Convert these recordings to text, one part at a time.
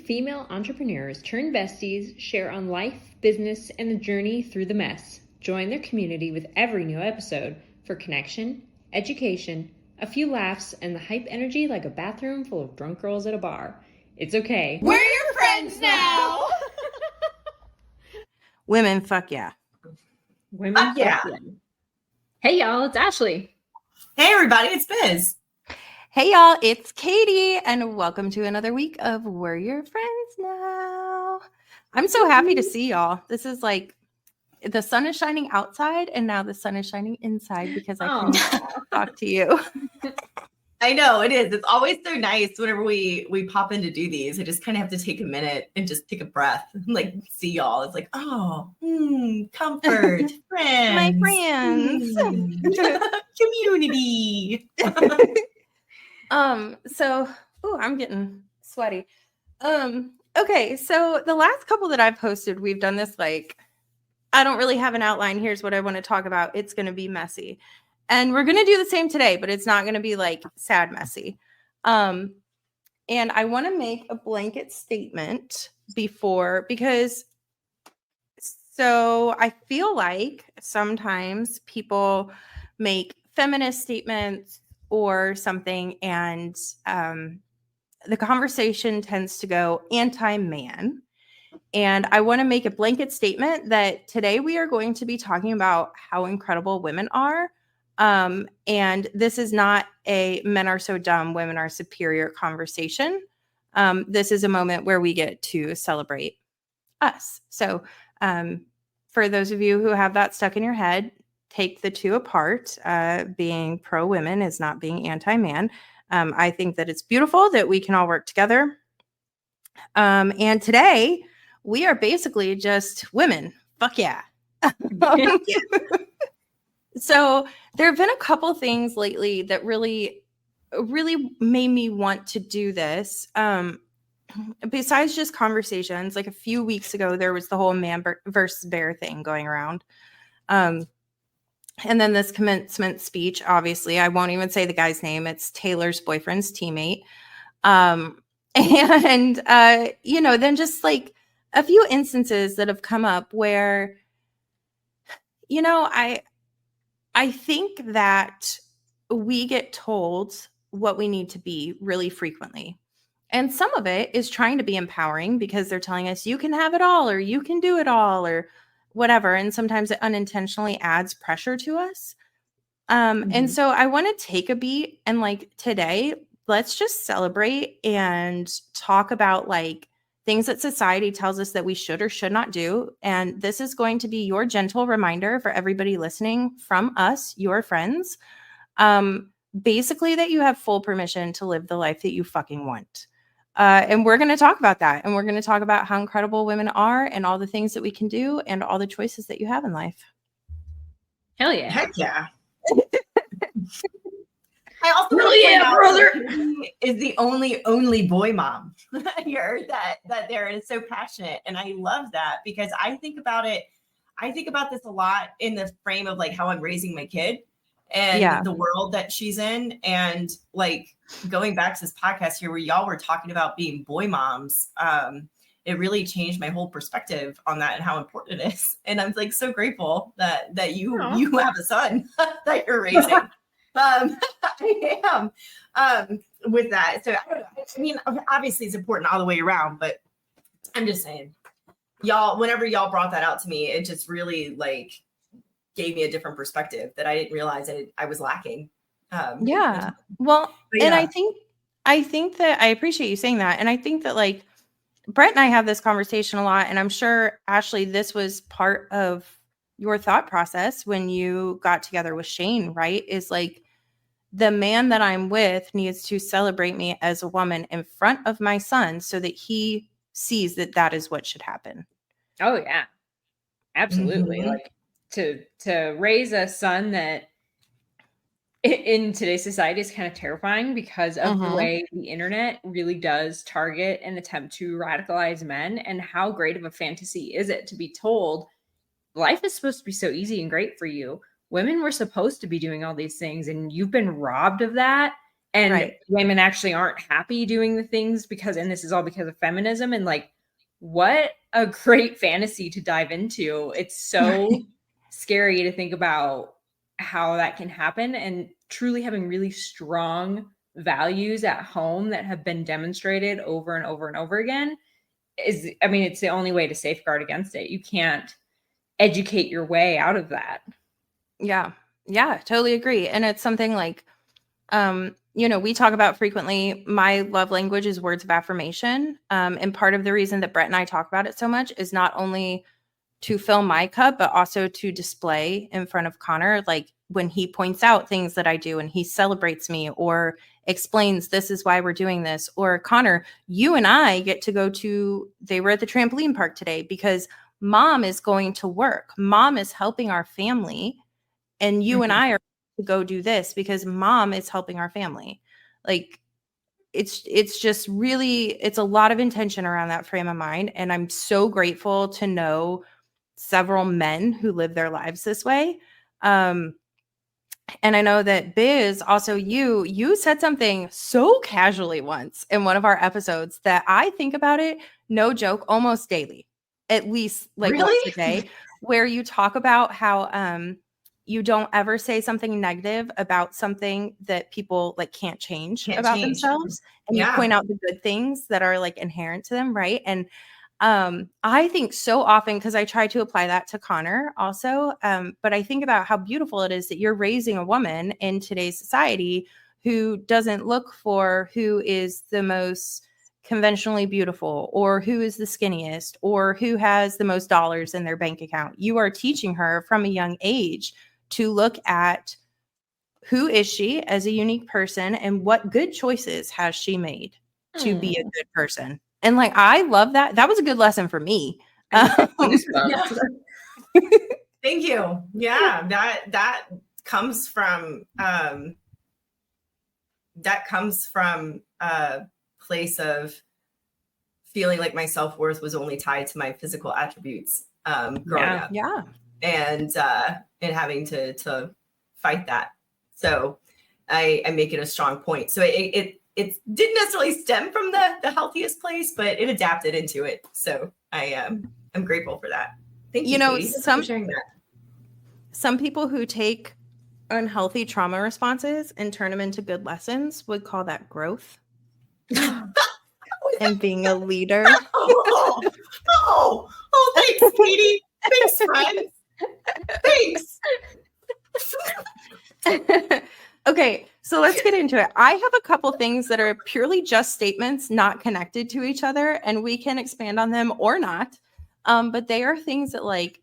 female entrepreneurs turned besties share on life, business, and the journey through the mess. Join their community with every new episode for connection, education, a few laughs, and the hype energy like a bathroom full of drunk girls at a bar. It's okay. We're your friends now! Women, fuck yeah. Women, Fuck yeah. Hey, y'all, it's Ashleigh. Hey, everybody, it's Biz. Hey, y'all, it's Katie, and welcome to another week of We're Your Friends Now. I'm so happy to see y'all. This is like, the sun is shining outside, and now the sun is shining inside because I can talk to you. I know, it is. It's always so nice whenever we pop in to do these. I just kind of have to take a minute and just take a breath and like see y'all. It's like, comfort, friends. My friends. Community. I'm getting sweaty. Okay, so the last couple that I've posted, we've done this like, I don't really have an outline. Here's what I want to talk about. It's going to be messy. And we're going to do the same today, but it's not going to be like sad messy. And I want to make a blanket statement because I feel like sometimes people make feminist statements or something, and the conversation tends to go anti-man. And I want to make a blanket statement that today we are going to be talking about how incredible women are. And this is not a men are so dumb, women are superior conversation. This is a moment where we get to celebrate us. So for those of you who have that stuck in your head, take the two apart. Being pro-women is not being anti-man. I think that it's beautiful that we can all work together. And today we are basically just women. Fuck yeah. So there have been a couple things lately that really made me want to do this. Besides just conversations, like a few weeks ago, there was the whole man versus bear thing going around. And then this commencement speech, obviously, I won't even say the guy's name. It's Taylor's boyfriend's teammate. Then just like a few instances that have come up where, I think that we get told what we need to be really frequently. And some of it is trying to be empowering because they're telling us you can have it all or you can do it all or whatever. And sometimes it unintentionally adds pressure to us. And so I want to take a beat and like today, let's just celebrate and talk about like things that society tells us that we should or should not do. And this is going to be your gentle reminder for everybody listening from us, your friends, basically that you have full permission to live the life that you fucking want. And we're going to talk about that. And we're going to talk about how incredible women are and all the things that we can do and all the choices that you have in life. Hell yeah. Heck yeah. I also brother is the only boy mom here that there is so passionate. And I love that because I think about this a lot in the frame of like how I'm raising my kid and the world that she's in. And like going back to this podcast here where y'all were talking about being boy moms, it really changed my whole perspective on that and how important it is. And I'm like so grateful that you have a son that you're raising. I am with that. So I mean, obviously it's important all the way around, but I'm just saying, y'all, whenever y'all brought that out to me, it just really like gave me a different perspective that I didn't realize I was lacking. And I think that I appreciate you saying that. And I think that like Brett and I have this conversation a lot, and I'm sure, Ashleigh, this was part of your thought process when you got together with Shane, right? Is like the man that I'm with needs to celebrate me as a woman in front of my son so that he sees that that is what should happen. Oh yeah, absolutely. Like to raise a son that in today's society is kind of terrifying because of the way the internet really does target and attempt to radicalize men. And how great of a fantasy is it to be told life is supposed to be so easy and great for you. Women were supposed to be doing all these things and you've been robbed of that. and women actually aren't happy doing the things and this is all because of feminism. And like, what a great fantasy to dive into. It's so scary to think about how that can happen, and truly having really strong values at home that have been demonstrated over and over and over again it's the only way to safeguard against it. You can't educate your way out of that. Yeah, totally agree. And it's something like, we talk about frequently, my love language is words of affirmation. And part of the reason that Brett and I talk about it so much is not only to fill my cup, but also to display in front of Connor, like when he points out things that I do and he celebrates me or explains this is why we're doing this. Or Connor, you and I get to they were at the trampoline park today because mom is going to work. Mom is helping our family. And you and I are to go do this because mom is helping our family. Like, it's just really, it's a lot of intention around that frame of mind. And I'm so grateful to know several men who live their lives this way. And I know that Biz, also you said something so casually once in one of our episodes that I think about it, no joke, almost daily, at least like once a day, where you talk about how you don't ever say something negative about something that people like can't change themselves. And you point out the good things that are like inherent to them. Right. And I think so often, because I try to apply that to Connor also, but I think about how beautiful it is that you're raising a woman in today's society who doesn't look for who is the most conventionally beautiful or who is the skinniest or who has the most dollars in their bank account. You are teaching her from a young age to look at who is she as a unique person and what good choices has she made to be a good person. And like, I love that. That was a good lesson for me. Thank you. Yeah, that comes from a place of feeling like my self-worth was only tied to my physical attributes growing up. Yeah. And having to fight that. So I make it a strong point. So it didn't necessarily stem from the healthiest place, but it adapted into it. So I'm grateful for that. Thank you, Katie, for sharing that. Some people who take unhealthy trauma responses and turn them into good lessons would call that growth. And being a leader. Oh, thanks, Katie. Thanks, friends. Thanks. Okay, so let's get into it. I have a couple things that are purely just statements, not connected to each other, and we can expand on them or not. But they are things that like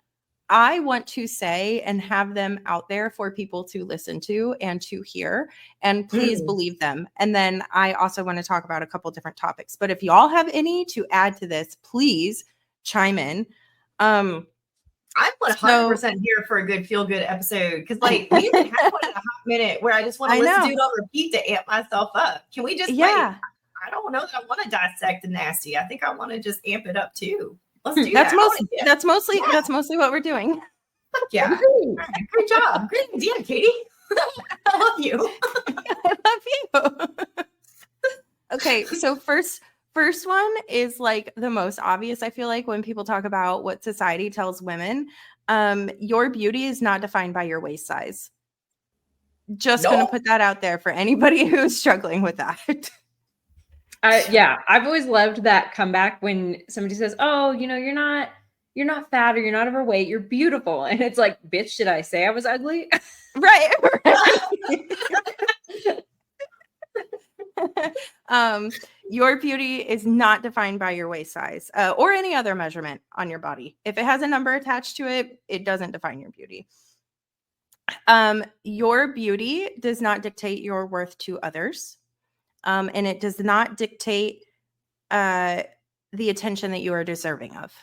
I want to say and have them out there for people to listen to and to hear, and please believe them. And then I also want to talk about a couple different topics. But if y'all have any to add to this, please chime in. I'm 100% here for a good feel-good episode because, like, we haven't had one in a hot minute where I just want to listen to it on repeat to amp myself up. Can we just, I don't know that I want to dissect the nasty. I think I want to just amp it up too. Let's do that. That's mostly what we're doing. Yeah. Right. Great job. Great idea, Katie. I love you. I love you. Okay, so first one is like the most obvious. I feel like when people talk about what society tells women, your beauty is not defined by your waist size. Just going to put that out there for anybody who's struggling with that. I've always loved that comeback when somebody says, "Oh, you're not fat or you're not overweight, you're beautiful," and it's like, "Bitch, did I say I was ugly?" Right. Your beauty is not defined by your waist size or any other measurement on your body. If it has a number attached to it, it doesn't define your beauty. Your beauty does not dictate your worth to others. And it does not dictate the attention that you are deserving of.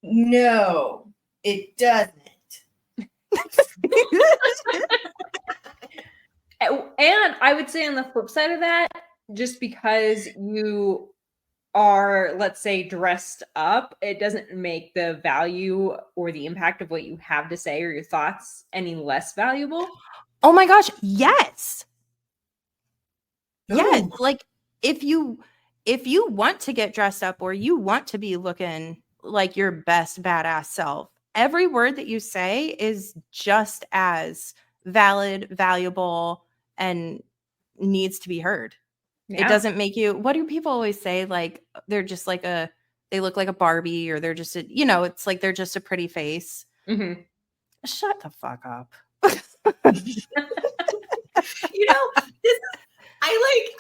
No, it doesn't. And I would say on the flip side of that, just because you are, let's say, dressed up, it doesn't make the value or the impact of what you have to say or your thoughts any less valuable. Oh my gosh, yes. Yes, Ooh. like if you want to get dressed up or you want to be looking like your best badass self, every word that you say is just as valid, valuable, and needs to be heard. It Yeah. doesn't make you, what do people always say? Like they're just like they look like a Barbie, or they're just it's like they're just a pretty face. Mm-hmm. Shut the fuck up.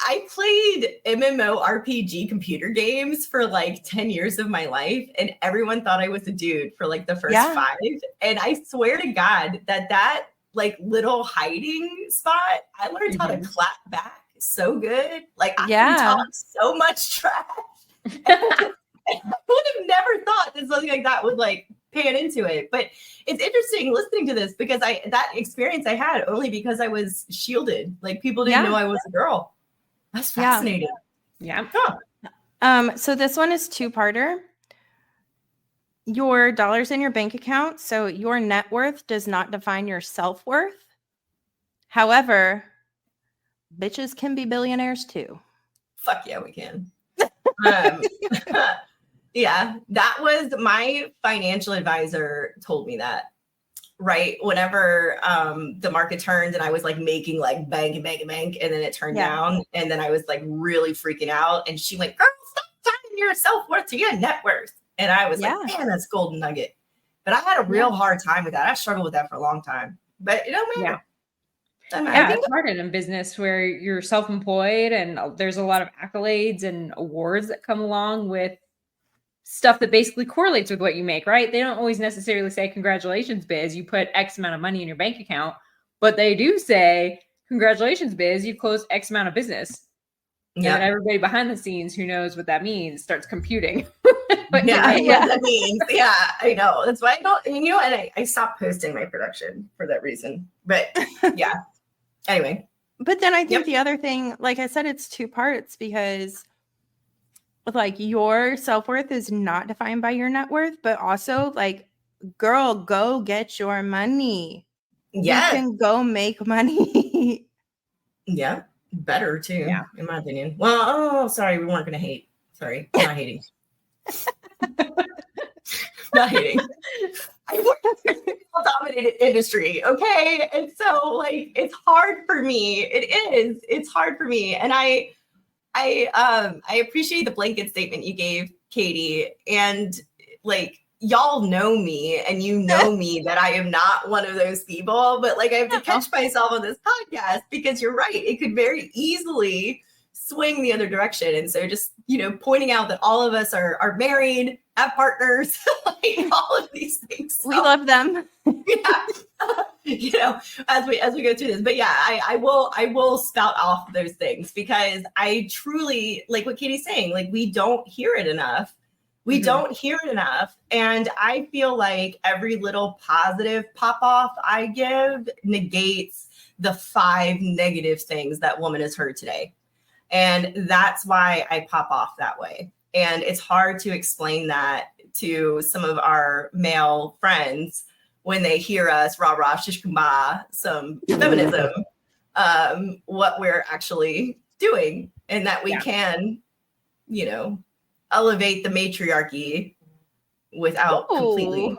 I played MMORPG computer games for like 10 years of my life, and everyone thought I was a dude for like the first 5. And I swear to God that like little hiding spot, I learned how to clap back so good. Like I can talk so much trash. I would have never thought that something like that would like pan into it. But it's interesting listening to this, because that experience I had only because I was shielded. Like people didn't know I was a girl. That's fascinating. Yeah. Huh. So this one is 2-parter. Your dollars in your bank account. So your net worth does not define your self-worth. However, bitches can be billionaires too. Fuck yeah, we can. Yeah, that was my financial advisor told me that, right? Whenever the market turned and I was like making like bank, and then it turned down, and then I was like really freaking out, and she went, girl, stop tying your self-worth to your net worth. And I was like, man, that's golden nugget. But I had a real hard time with that. I struggled with that for a long time, but it don't matter. Yeah, it's hard in a business where you're self-employed and there's a lot of accolades and awards that come along with stuff that basically correlates with what you make, right? They don't always necessarily say, congratulations, biz, you put X amount of money in your bank account, but they do say, congratulations, biz, you closed X amount of business. Yeah. And everybody behind the scenes who knows what that means starts computing. What that means. Yeah, I know. That's why I don't, and I stopped posting my production for that reason. But yeah. Anyway. But then I think the other thing, like I said, it's 2 parts, because like your self-worth is not defined by your net worth, but also like, girl, go get your money. Yeah. You can go make money. Yeah. Better too, in my opinion. Well, sorry, we weren't going to hate. Sorry, I'm not hating. Not hating. I work in a dominated industry, okay? And so like it's hard for me. It's hard for me. And I appreciate the blanket statement you gave, Katie. And like y'all know me, and you know me that I am not one of those people, but like I have to catch myself on this podcast, because you're right. It could very easily swing the other direction. And so just, pointing out that all of us are married, have partners, like all of these things. So, we love them. As we go through this, but yeah, I will spout off those things, because I truly, like what Katie's saying, like we don't hear it enough. We don't hear it enough. And I feel like every little positive pop off I give negates the 5 negative things that woman has heard today. And that's why I pop off that way. And it's hard to explain that to some of our male friends when they hear us rah rah shish kumbah some feminism, what we're actually doing, and that we can, elevate the matriarchy without completely,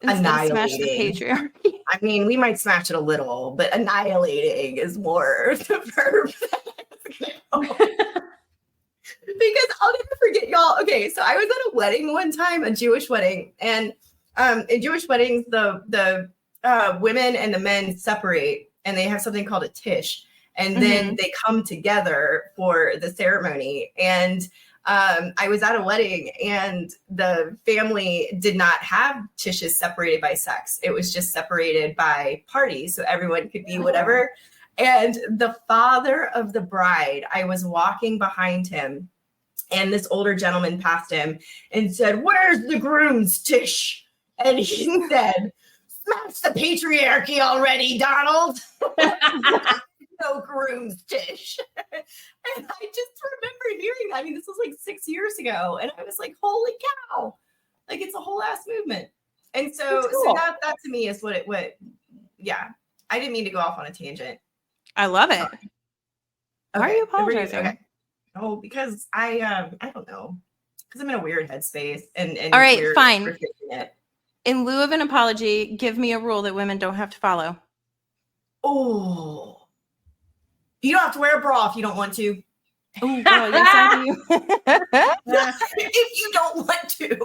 annihilating. Smash the patriarchy. I mean, we might smash it a little, but annihilating is more the verb. Because I'll never forget, y'all. Okay, so I was at a wedding one time, a Jewish wedding, and in Jewish weddings, the women and the men separate, and they have something called a tish, and then they come together for the ceremony. And I was at a wedding, and the family did not have tishes separated by sex. It was just separated by party, so everyone could be whatever. And the father of the bride, I was walking behind him, and this older gentleman passed him and said, "Where's the groom's tish?" And he said, "Smash the patriarchy already, Donald." No groom's tish. And I just remember pioneering that. I mean, this was like 6 years ago. And I was like, holy cow. Like it's a whole ass movement. And so, That's cool. so that to me is what yeah. I didn't mean to go off on a tangent. I love it. Okay. Why are you apologizing? Okay. Oh, because I don't know. Because I'm in a weird headspace and all right, weird fine. In lieu of an apology, give me a rule that women don't have to follow. Oh, you don't have to wear a bra if you don't want to. Oh, girl, yes, I do. If you don't want to.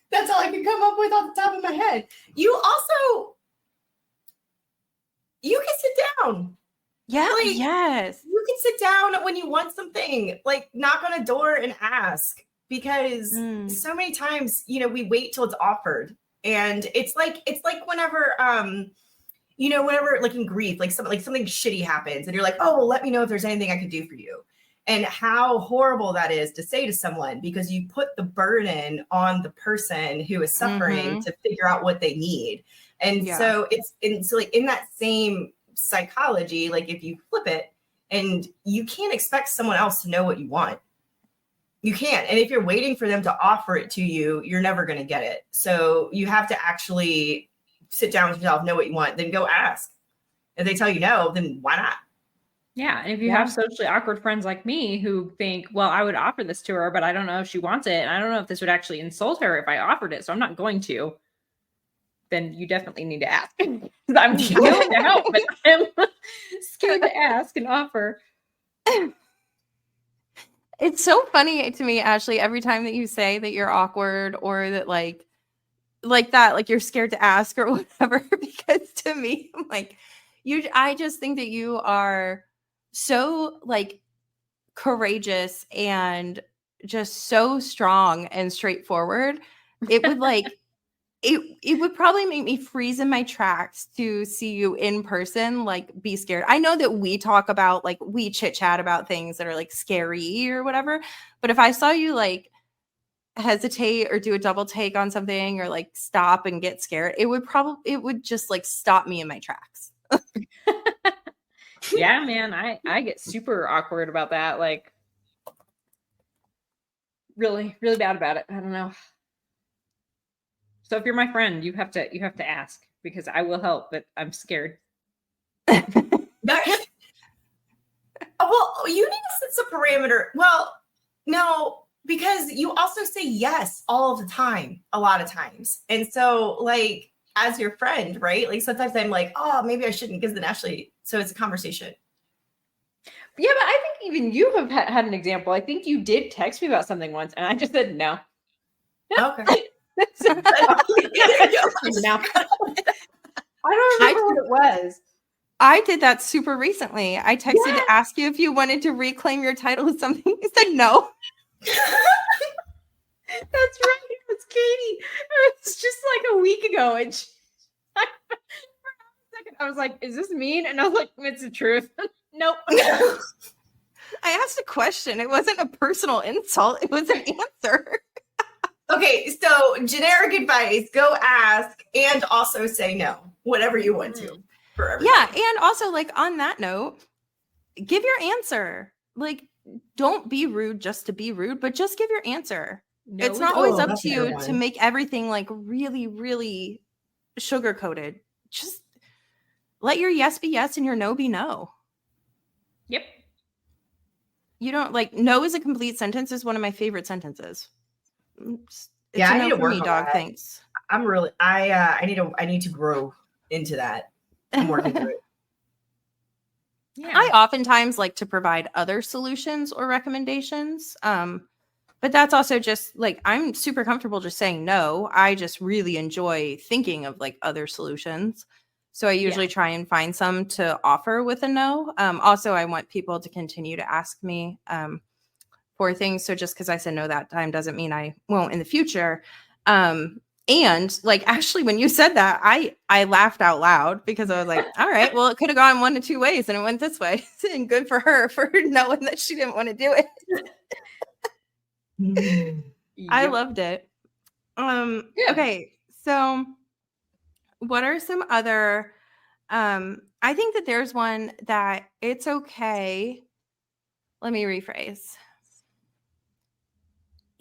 That's all I can come up with off the top of my head. You can sit down. Yeah, Like, yes. You can sit down when you want something, like knock on a door and ask, because so many times, we wait till it's offered. And it's like whenever, whenever like in grief, like something shitty happens and you're like, oh, well, let me know if there's anything I could do for you. And how horrible that is to say to someone, because you put the burden on the person who is suffering to figure out what they need. And so it's like in that same psychology, like if you flip it, and you can't expect someone else to know what you want. You can't. And if you're waiting for them to offer it to you, you're never going to get it. So you have to actually sit down with yourself, know what you want, then go ask. If they tell you no, then why not? Yeah. And if you have socially awkward friends like me who think, well, I would offer this to her, but I don't know if she wants it. And I don't know if this would actually insult her if I offered it. So I'm not going to. Then you definitely need to ask. I'm willing to help, but I'm scared to ask and offer. It's so funny to me, Ashleigh, every time that you say that you're awkward or that like that, like you're scared to ask or whatever, because to me, I'm like, I just think that you are so like courageous and just so strong and straightforward. It would like, it would probably make me freeze in my tracks to see you in person, like be scared. I know that we talk about, like we chit chat about things that are like scary or whatever. But if I saw you like hesitate or do a double take on something or like stop and get scared, it would just like stop me in my tracks. Yeah, man, I get super awkward about that. Like really, really bad about it. I don't know. So if you're my friend, you have to ask, because I will help, but I'm scared. Well, you need to set some parameter. Well, no, because you also say yes all of the time, a lot of times. And so like, as your friend, right? Like sometimes I'm like, oh, maybe I shouldn't, because then Ashleigh, so it's a conversation. Yeah, but I think even you have had an example. I think you did text me about something once, and I just said no. Okay. No. I don't remember what it was. I did that super recently. I texted to ask you if you wanted to reclaim your title of something. You said no. That's right. It was Katie. It was just like a week ago. And for a second, I was like, is this mean? And I was like, it's the truth. Nope. I asked a question. It wasn't a personal insult. It was an answer. Okay, so generic advice, go ask and also say no, whatever you want to. For everybody. Yeah, and also like on that note, give your answer. Like, don't be rude just to be rude, but just give your answer. No, it's not always up to you to make everything like really, really sugar coated. Just let your yes be yes and your no be no. Yep. You don't like no is a complete sentence is one of my favorite sentences. It's I need to work on dog. That. Thanks. I'm really I need to grow into that. I'm working through it. Yeah. I oftentimes like to provide other solutions or recommendations. But that's also just like I'm super comfortable just saying no. I just really enjoy thinking of like other solutions. So I usually try and find some to offer with a no. Also, I want people to continue to ask me for things. So just because I said no that time doesn't mean I won't in the future. And like Ashleigh, when you said that, I laughed out loud because I was like, all right, well, it could have gone one of two ways and it went this way. And good for her for knowing that she didn't want to do it. I loved it. Okay, so what are some other I think that there's one that it's okay. Let me rephrase.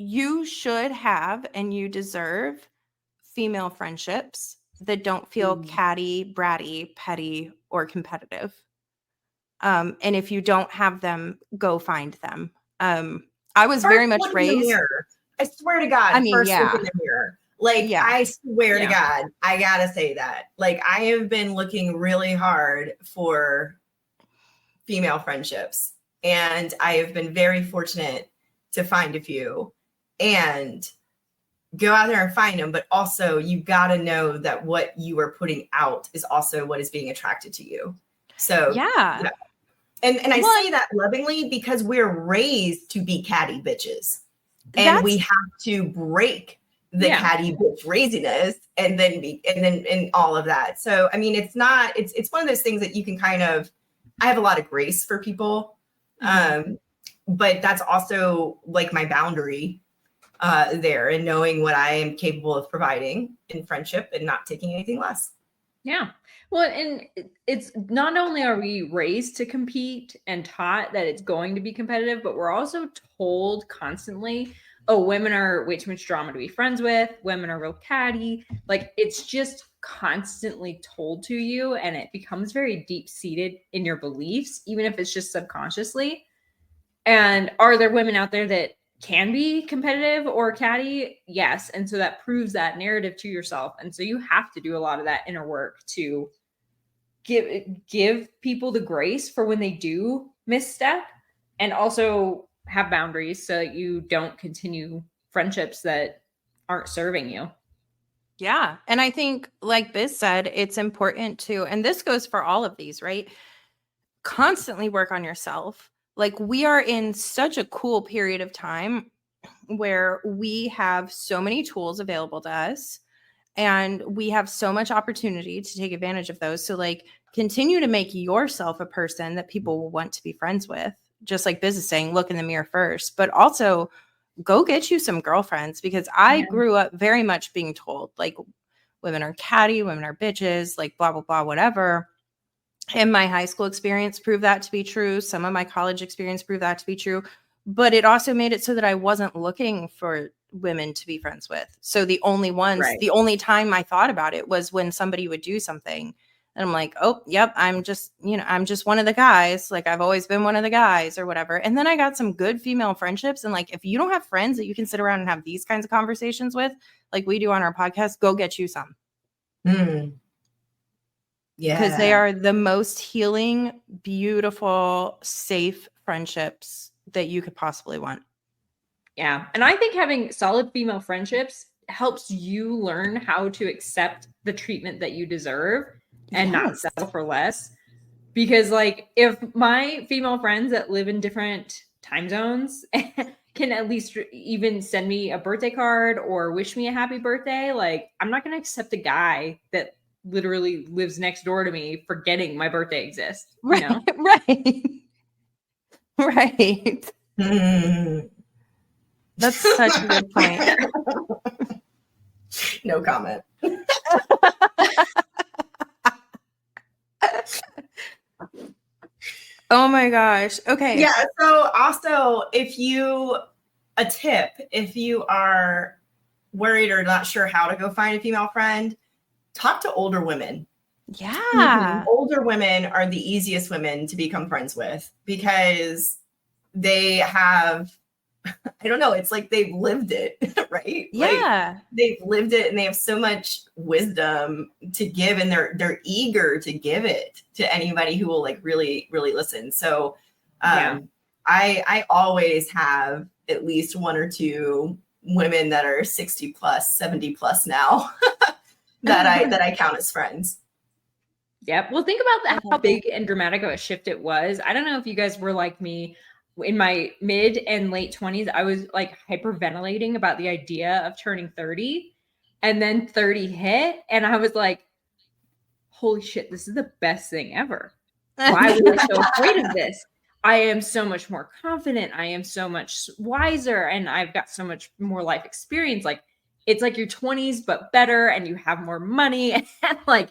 You should have and you deserve female friendships that don't feel catty, bratty, petty, or competitive. And if you don't have them, go find them. I was very much raised. I swear to God, I mean, first yeah. look in the mirror. Like, Yeah. I swear to Yeah. God, I gotta say that. Like, I have been looking really hard for female friendships, and I have been very fortunate to find a few. And go out there and find them, but also you gotta know that what you are putting out is also what is being attracted to you. So Yeah. And I Well, say that lovingly because we're raised to be catty bitches. And we have to break the catty bitch craziness and then all of that. So I mean, it's one of those things that you can kind of, I have a lot of grace for people. But that's also like my boundary there, and knowing what I am capable of providing in friendship and not taking anything less. Yeah. Well, and it's not only are we raised to compete and taught that it's going to be competitive, but we're also told constantly, oh, women are way too much drama to be friends with. Women are real catty. Like, it's just constantly told to you, and it becomes very deep seated in your beliefs, even if it's just subconsciously. And are there women out there that can be competitive or catty? Yes. And so that proves that narrative to yourself. And so you have to do a lot of that inner work to give people the grace for when they do misstep, and also have boundaries so that you don't continue friendships that aren't serving you. Yeah. And I think, like Biz said, it's important to, and this goes for all of these, right? Constantly work on yourself. Like, we are in such a cool period of time where we have so many tools available to us, and we have so much opportunity to take advantage of those. So, like, continue to make yourself a person that people will want to be friends with. Just like Biz is saying, look in the mirror first, but also go get you some girlfriends, because I grew up very much being told, like, women are catty, women are bitches, like blah, blah, blah, whatever. And my high school experience proved that to be true. Some of my college experience proved that to be true. But it also made it so that I wasn't looking for women to be friends with. So the only ones, the only time I thought about it was when somebody would do something. And I'm like, oh, yep, I'm just one of the guys. Like, I've always been one of the guys or whatever. And then I got some good female friendships. And like, if you don't have friends that you can sit around and have these kinds of conversations with, like we do on our podcast, go get you some. Yeah. Because they are the most healing, beautiful, safe friendships that you could possibly want. Yeah. And I think having solid female friendships helps you learn how to accept the treatment that you deserve and not settle for less. Because, like, if my female friends that live in different time zones can at least even send me a birthday card or wish me a happy birthday, like, I'm not going to accept a guy that literally lives next door to me forgetting my birthday exists. Right. You know? Right. That's such a good point. No comment. Oh my gosh. Okay. Yeah. So also, if you are worried or not sure how to go find a female friend, talk to older women. Yeah. Older women are the easiest women to become friends with, because they have, I don't know, it's like they've lived it, right? Yeah. Like, they've lived it and they have so much wisdom to give, and they're eager to give it to anybody who will, like, really, really listen. So I always have at least one or two women that are 60 plus, 70 plus now that I count as friends. Yep. Well, think about how big and dramatic of a shift it was. I don't know if you guys were like me in my mid and late 20s. I was like hyperventilating about the idea of turning 30, and then 30 hit, and I was like, holy shit, this is the best thing ever. Why was I so afraid of this? I am so much more confident. I am so much wiser, and I've got so much more life experience. Like, it's like your 20s, but better, and you have more money. And like,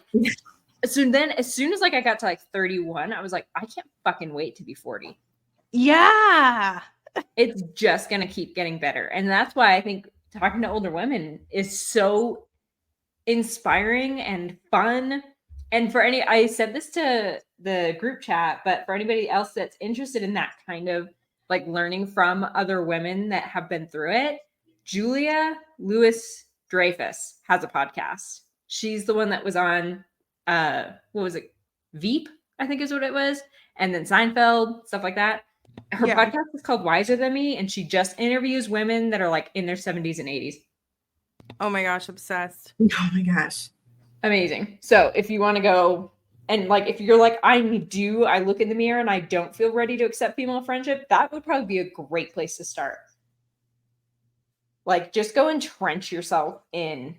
So then as soon as like I got to like 31, I was like, I can't fucking wait to be 40. Yeah. It's just going to keep getting better. And that's why I think talking to older women is so inspiring and fun. And for I said this to the group chat, but for anybody else that's interested in that kind of like learning from other women that have been through it, Julia Louis Dreyfus has a podcast. She's the one that was on what was it? Veep, I think is what it was. And then Seinfeld, stuff like that. Her podcast is called Wiser Than Me, and she just interviews women that are like in their 70s and 80s. Oh my gosh, obsessed. Oh my gosh. Amazing. So if you want to go and like, if you're like, I look in the mirror and I don't feel ready to accept female friendship, that would probably be a great place to start. Like, just go entrench yourself in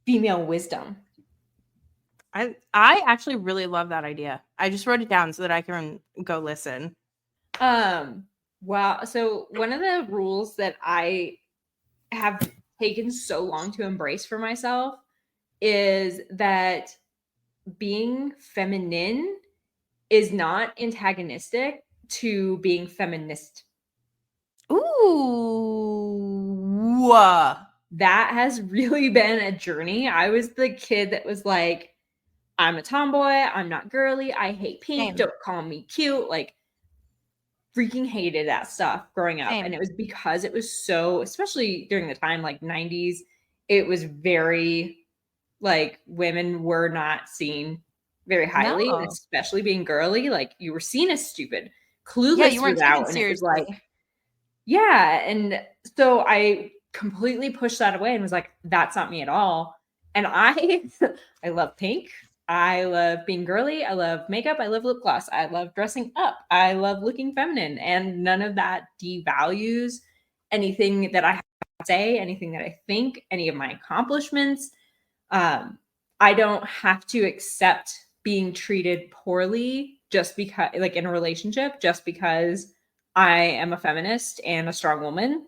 female wisdom. I actually really love that idea. I just wrote it down so that I can go listen. Wow. So one of the rules that I have taken so long to embrace for myself is that being feminine is not antagonistic to being feminist. Ooh. That has really been a journey. I was the kid that was like, I'm a tomboy, I'm not girly, I hate pink, Same. don't call me cute. Like, freaking hated that stuff growing up. Same. And it was because it was so, especially during the time, like 90s, it was very, like, women were not seen very highly, No. and especially being girly, like, you were seen as stupid. Clueless Yeah, you weren't was taken out, and it was seriously. like, yeah. And so I completely pushed that away and was like, that's not me at all. And I love pink. I love being girly. I love makeup. I love lip gloss. I love dressing up. I love looking feminine. And none of that devalues anything that I have to say, anything that I think, any of my accomplishments. I don't have to accept being treated poorly just because, like, in a relationship, just because I am a feminist and a strong woman.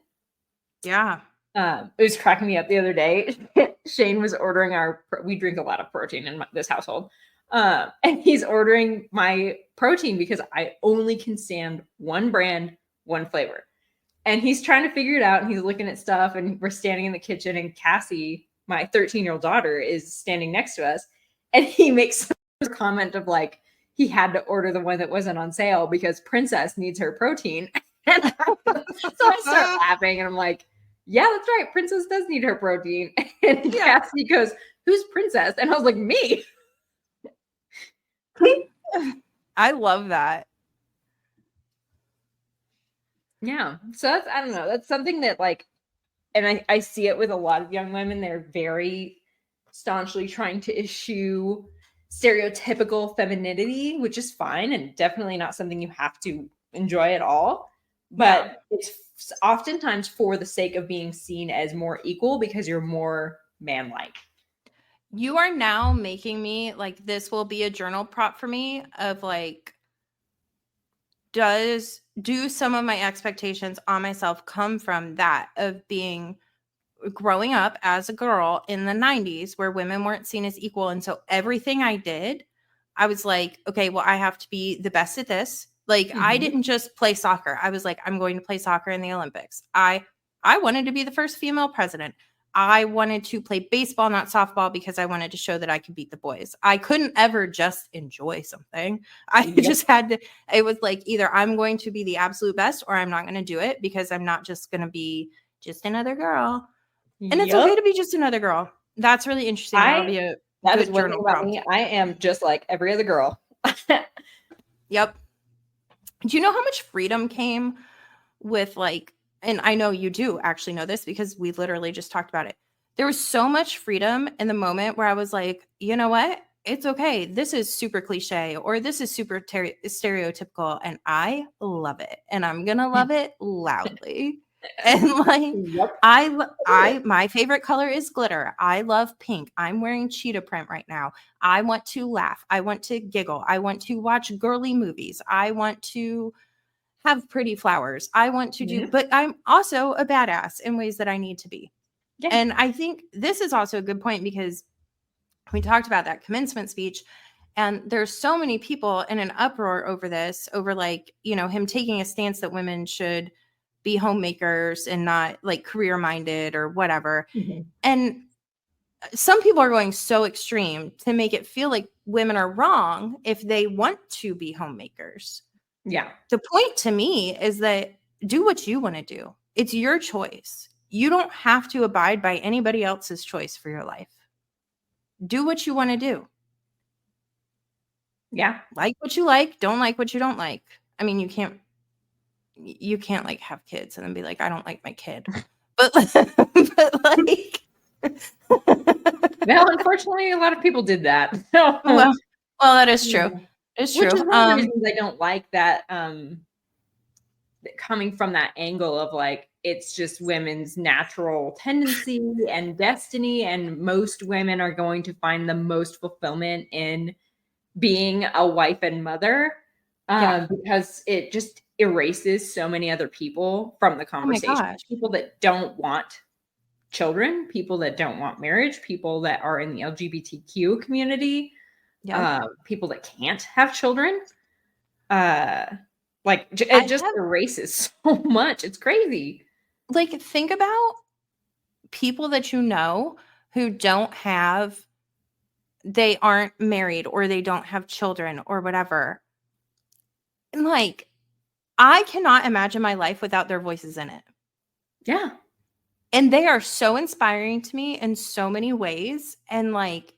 Yeah. It was cracking me up the other day. Shane was ordering we drink a lot of protein in this household. And he's ordering my protein because I only can stand one brand, one flavor. And he's trying to figure it out, and he's looking at stuff, and we're standing in the kitchen, and Cassie, my 13-year-old daughter, is standing next to us. And he makes a comment of like, he had to order the one that wasn't on sale because Princess needs her protein. So I start laughing, and I'm like, yeah, that's right. Princess does need her protein. And Cassie goes, who's Princess? And I was like, me. I love that. Yeah. So that's, I don't know. That's something that, like, and I see it with a lot of young women. They're very staunchly trying to eschew stereotypical femininity, which is fine and definitely not something you have to enjoy at all. But it's oftentimes for the sake of being seen as more equal because you're more man-like. You are now making me like, this will be a journal prop for me of like, do some of my expectations on myself come from that of growing up as a girl in the 90s where women weren't seen as equal. And so everything I did, I was like, okay, well, I have to be the best at this. Like, I didn't just play soccer. I was like, I'm going to play soccer in the Olympics. I wanted to be the first female president. I wanted to play baseball, not softball, because I wanted to show that I could beat the boys. I couldn't ever just enjoy something. I just had to, it was like, either I'm going to be the absolute best or I'm not going to do it, because I'm not just going to be just another girl. And it's okay to be just another girl. That's really interesting. That'll be a that good is one thing about prompt. me. I am just like every other girl. Yep. Do you know how much freedom came with like, and I know you do actually know this because we literally just talked about it. There was so much freedom in the moment where I was like, you know what? It's okay. This is super cliche, or this is super stereotypical, and I love it. And I'm going to love it loudly. And like, my favorite color is glitter. I love pink. I'm wearing cheetah print right now. I want to laugh. I want to giggle. I want to watch girly movies. I want to have pretty flowers. I want to do, but I'm also a badass in ways that I need to be. Yeah. And I think this is also a good point because we talked about that commencement speech, and there's so many people in an uproar over this, over like, you know, him taking a stance that women should be homemakers and not like career minded or whatever. Mm-hmm. And some people are going so extreme to make it feel like women are wrong if they want to be homemakers. Yeah. The point to me is that do what you want to do. It's your choice. You don't have to abide by anybody else's choice for your life. Do what you want to do. Yeah. Like what you like, don't like what you don't like. I mean, you can't like have kids and then be like, I don't like my kid. But like Well, unfortunately, a lot of people did that. So, well, that is true. yeah. It's true. Which is one of the reasons I don't like that coming from that angle of like it's just women's natural tendency and destiny, and most women are going to find the most fulfillment in being a wife and mother, because it just erases so many other people from the conversation. gosh. People that don't want children, people that don't want marriage, people that are in the LGBTQ community, people that can't have children. Like it just erases so much. It's crazy. Like, think about people that you know who they aren't married or they don't have children or whatever. And like, I cannot imagine my life without their voices in it. Yeah. And they are so inspiring to me in so many ways. And like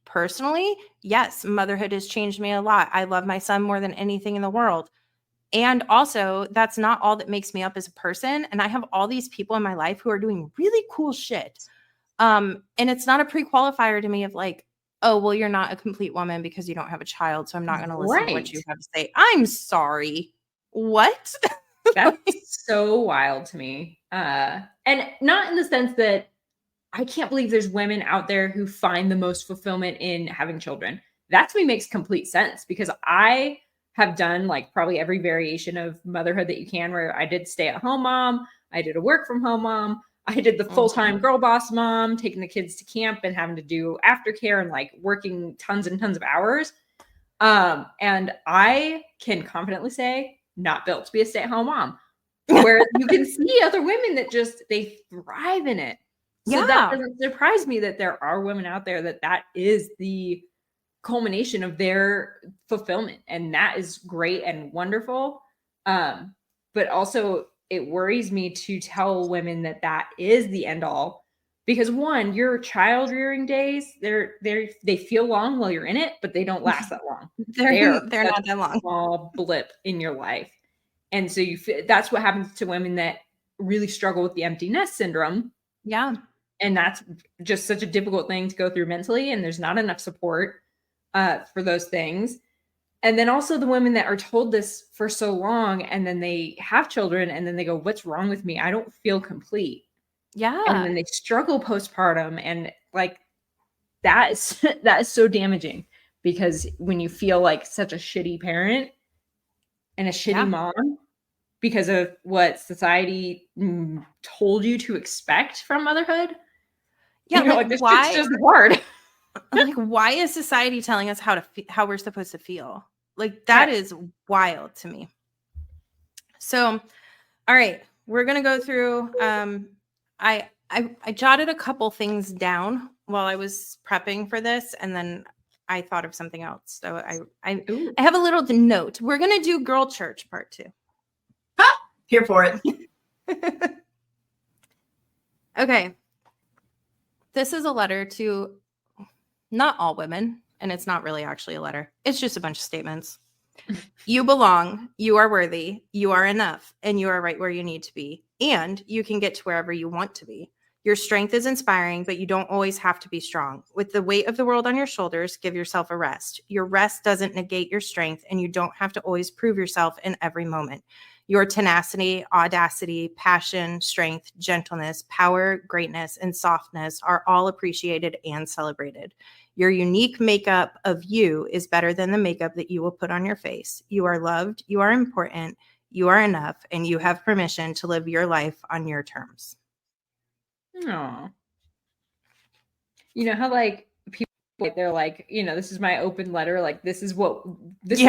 personally, yes, motherhood has changed me a lot. I love my son more than anything in the world. And also, that's not all that makes me up as a person. And I have all these people in my life who are doing really cool shit. And it's not a pre-qualifier to me of like, oh, well, you're not a complete woman because you don't have a child, so I'm not going to listen to what you have to say. I'm sorry. What? That's so wild to me. And not in the sense that I can't believe there's women out there who find the most fulfillment in having children. That to me makes complete sense, because I have done like probably every variation of motherhood that you can, where I did stay at home mom, I did a work from home mom, I did the full-time girl boss mom, taking the kids to camp and having to do aftercare and like working tons and tons of hours. And I can confidently say, not built to be a stay-at-home mom. Where you can see other women that just they thrive in it. So that doesn't surprise me that there are women out there that is the culmination of their fulfillment, and that is great and wonderful. But also it worries me to tell women that is the end all, because one, your child rearing days, they feel long while you're in it, but they don't last that long. They're not that long. Small blip in your life. And so that's what happens to women that really struggle with the empty nest syndrome. Yeah. And that's just such a difficult thing to go through mentally. And there's not enough support for those things. And then also the women that are told this for so long, and then they have children, and then they go, what's wrong with me? I don't feel complete. Yeah. And then they struggle postpartum. And like, that is so damaging, because when you feel like such a shitty parent and a shitty mom because of what society told you to expect from motherhood. Yeah, like this shit's just hard. Like, why is society telling us how we're supposed to feel? Like, that is wild to me. So, all right, we're gonna go through. I jotted a couple things down while I was prepping for this, and then I thought of something else. So I have a little note. We're gonna do Girl Church Part 2. Here for it. Okay. This is a letter to not all women, and it's not really actually a letter. It's just a bunch of statements. You belong, you are worthy, you are enough, and you are right where you need to be. And you can get to wherever you want to be. Your strength is inspiring, but you don't always have to be strong. With the weight of the world on your shoulders, give yourself a rest. Your rest doesn't negate your strength, and you don't have to always prove yourself in every moment. Your tenacity, audacity, passion, strength, gentleness, power, greatness, and softness are all appreciated and celebrated. Your unique makeup of you is better than the makeup that you will put on your face. You are loved, you are important, you are enough, and you have permission to live your life on your terms. Aww. You know how like boy, they're like, this is my open letter. Like, this is our list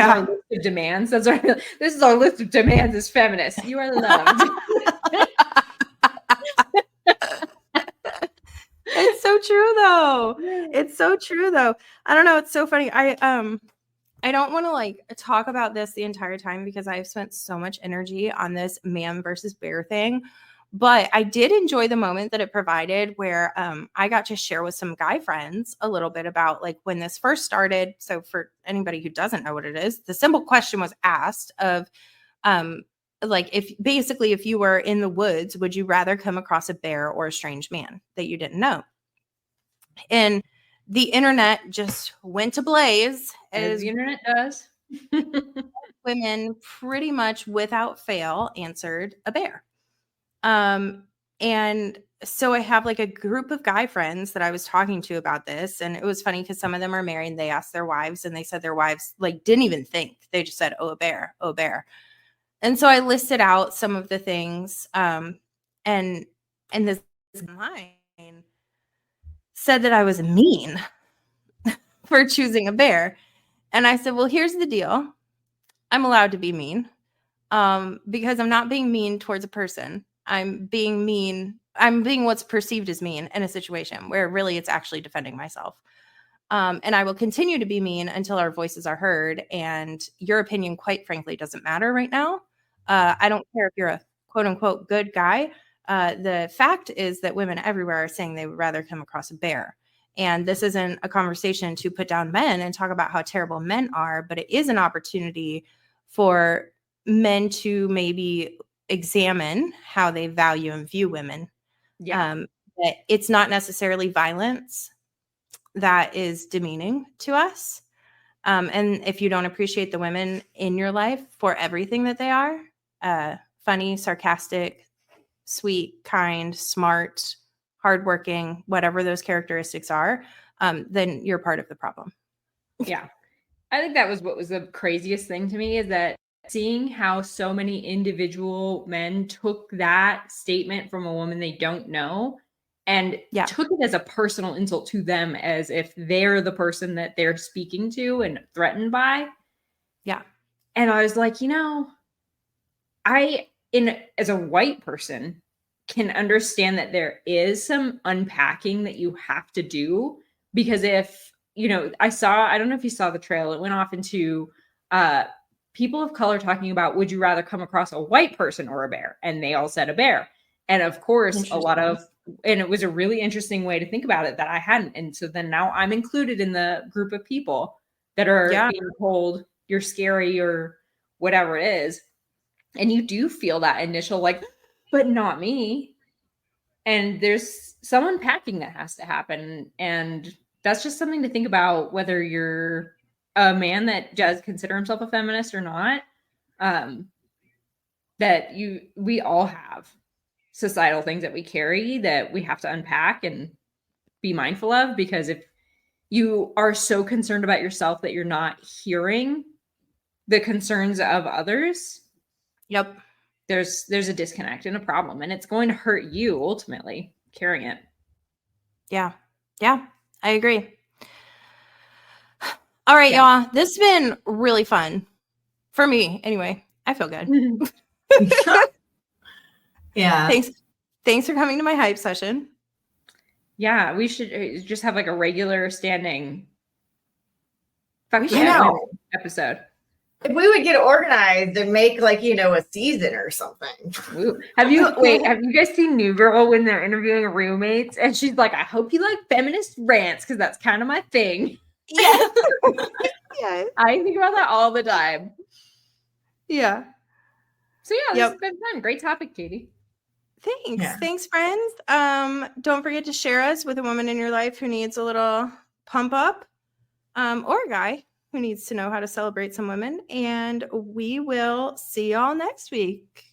of demands. This is our list of demands as feminists. You are loved. It's so true though. It's so true though. I don't know. It's so funny. I don't want to like talk about this the entire time because I've spent so much energy on this man versus bear thing. But I did enjoy the moment that it provided where I got to share with some guy friends a little bit about like when this first started. So for anybody who doesn't know what it is, the simple question was asked of like if you were in the woods, would you rather come across a bear or a strange man that you didn't know? And the internet just went ablaze as the internet does. Women pretty much without fail answered a bear. And so I have like a group of guy friends that I was talking to about this. And it was funny because some of them are married and they asked their wives and they said their wives like didn't even think. They just said, oh, a bear, oh, bear. And so I listed out some of the things. And this line said that I was mean for choosing a bear. And I said, well, here's the deal. I'm allowed to be mean because I'm not being mean towards a person. I'm being what's perceived as mean in a situation where really it's actually defending myself. And I will continue to be mean until our voices are heard. And your opinion, quite frankly, doesn't matter right now. I don't care if you're a quote unquote good guy. The fact is that women everywhere are saying they would rather come across a bear. And this isn't a conversation to put down men and talk about how terrible men are, but it is an opportunity for men to maybe examine how they value and view women. Yeah. That it's not necessarily violence that is demeaning to us. And if you don't appreciate the women in your life for everything that they are, funny, sarcastic, sweet, kind, smart, hardworking, whatever those characteristics are, then you're part of the problem. Yeah. I think that was what was the craziest thing to me is that seeing how so many individual men took that statement from a woman they don't know and took it as a personal insult to them as if they're the person that they're speaking to and threatened by. Yeah. And I was like, as a white person, can understand that there is some unpacking that you have to do because if, I don't know if you saw the trail, it went off into people of color talking about, would you rather come across a white person or a bear? And they all said a bear. And of course, and it was a really interesting way to think about it that I hadn't. And so then now I'm included in the group of people that are being told you're scary or whatever it is. And you do feel that initial like, but not me. And there's some unpacking that has to happen. And that's just something to think about, whether you're a man that does consider himself a feminist or not. We all have societal things that we carry that we have to unpack and be mindful of, because if you are so concerned about yourself that you're not hearing the concerns of others, there's a disconnect and a problem, and it's going to hurt you ultimately carrying it. Yeah, I agree. All right, y'all. This has been really fun for me. Anyway, I feel good. Yeah. Thanks for coming to my hype session. Yeah, we should just have like a regular standing episode. If we would get organized and make like, a season or something. Ooh. Have you guys seen New Girl when they're interviewing roommates? And she's like, I hope you like feminist rants because that's kind of my thing. Yeah. Yeah. I think about that all the time. Yeah. So yeah, this has been fun. Great topic, Katie. Thanks. Yeah. Thanks, friends. Don't forget to share us with a woman in your life who needs a little pump up, or a guy who needs to know how to celebrate some women. And we will see y'all next week.